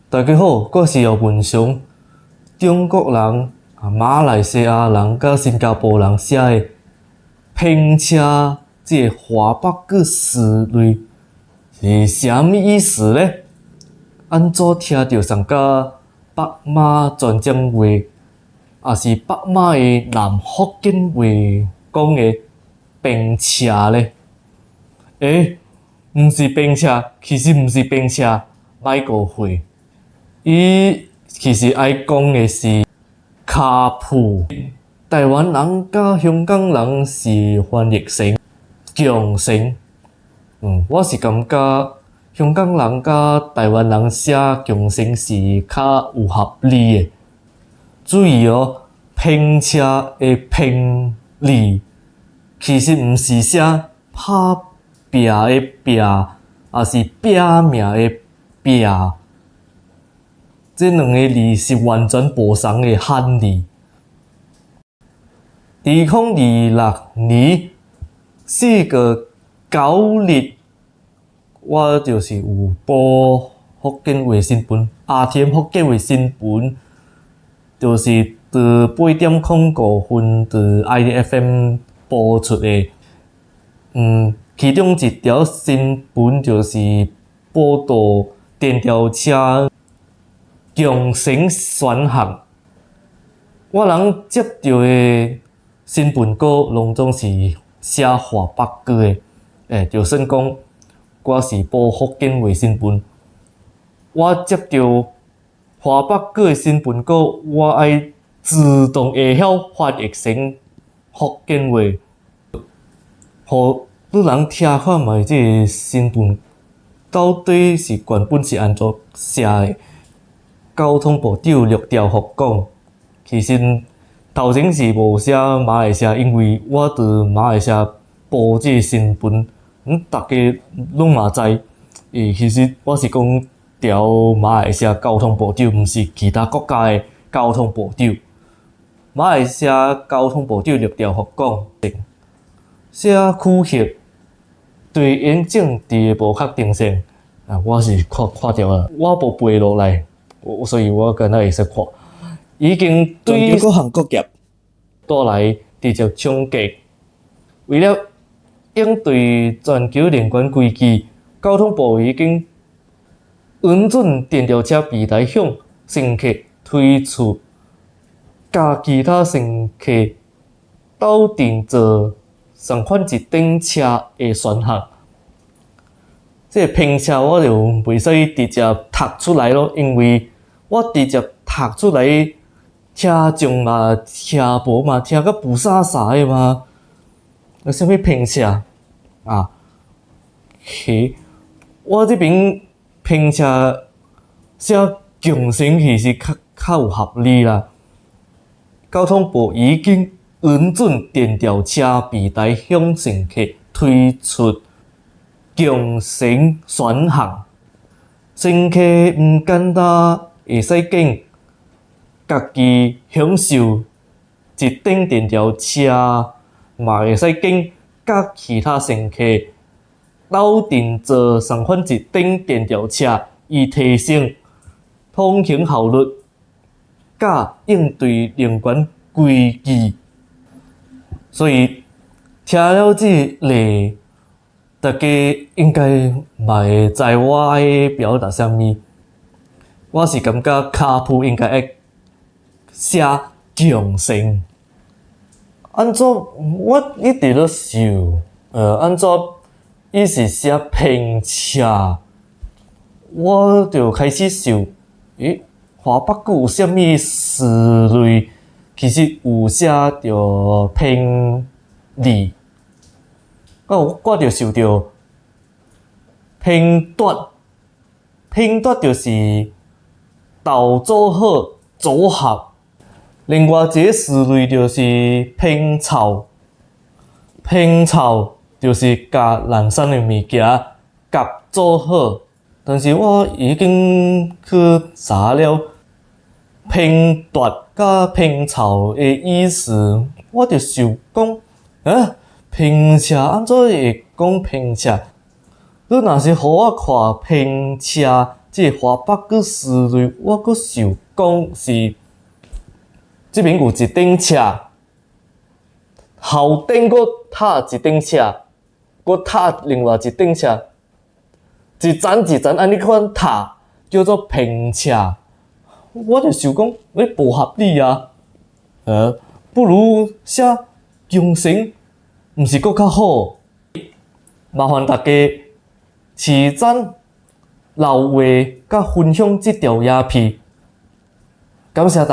大家好，我是姚文雄。中国人、马来西亚人、甲新加坡人写的拼车这个华北句词类是啥物意思呢？安怎听着像甲北马专讲话，也是北马的南福建话讲的拼车呢？毋是拼车，其实毋是拼车，莫误会。伊其实爱讲的是卡普。台湾人甲香港人是翻译成强绳。我是感觉香港人甲台湾人写强绳是较有合理的。注意哦，拼车的拼字其实毋是写拍拼的拼，也是拼命的拼。这两个字是完全不同的汉字。2026年4月9日，我就是有报福建卫新闻，RTM 福建卫新闻，就是伫8:05伫 IDFM 播出的。其中一条新闻就是报道电召车强绳选项。我人接到的新闻稿拢总是写华北句的，就算讲我是报福建卫新闻，我接到华北句的新闻稿，我爱自动会晓翻译成福建话，互你人听看卖这个新闻到底是原本是安怎写的。交通部长陆兆福讲，其实头前是无写马来西亚，因为我伫马来西亚报这个新闻，大家拢嘛知。其实我是讲调马来西亚交通部长，毋是其他国家的交通部长。马来西亚交通部长陆兆福讲，写区域对因政治的无确定性，我是看到了，我无背落来。所以我敢若会使看，已经对各行各业带来直接冲击。为了应对全球连贯危机，交通部已经允准电召车平台向乘客推出甲其他乘客斗阵坐同款一顶车的选项。这个拼车我就袂使直接读出来咯，因为我直接读出来，车众嘛、车无嘛，听甲不沙沙的嘛。啥物拼车啊？我这边拼车写强绳其实较有合理啦。交通部已经允准电召车平台向乘客推出强绳选项，乘客毋简单会使拣家己享受一顶电召车，嘛会使拣甲其他乘客斗阵坐同款一顶电召车，以提升通行效率，甲应对连贯危机。所以听了这例，大家应该嘛会知我爱表达啥物。我是感觉卡普应该会写强绳。安怎我一直咧想，安怎伊是写拼车？我就开始想，华北句有啥物词类？其实有写着拼字。我就想到拼夺，拼夺就是斗做好组合。另外一个词类就是拼凑，拼凑就是甲难产的物件甲做好。但是我已经去查了拼夺甲拼凑的意思，我就想讲，拼车安怎会讲拼车？你若是互我看拼车这华北个思虑，我个想讲是，这边有一顶车，后顶个踏一顶车，个踏另外一顶车，一层一层安尼款踏，叫做平车。我就想讲，无合理啊！不如写用神，毋是搁较好？麻烦大家持赞、留言、甲分享这条影片，感谢大家。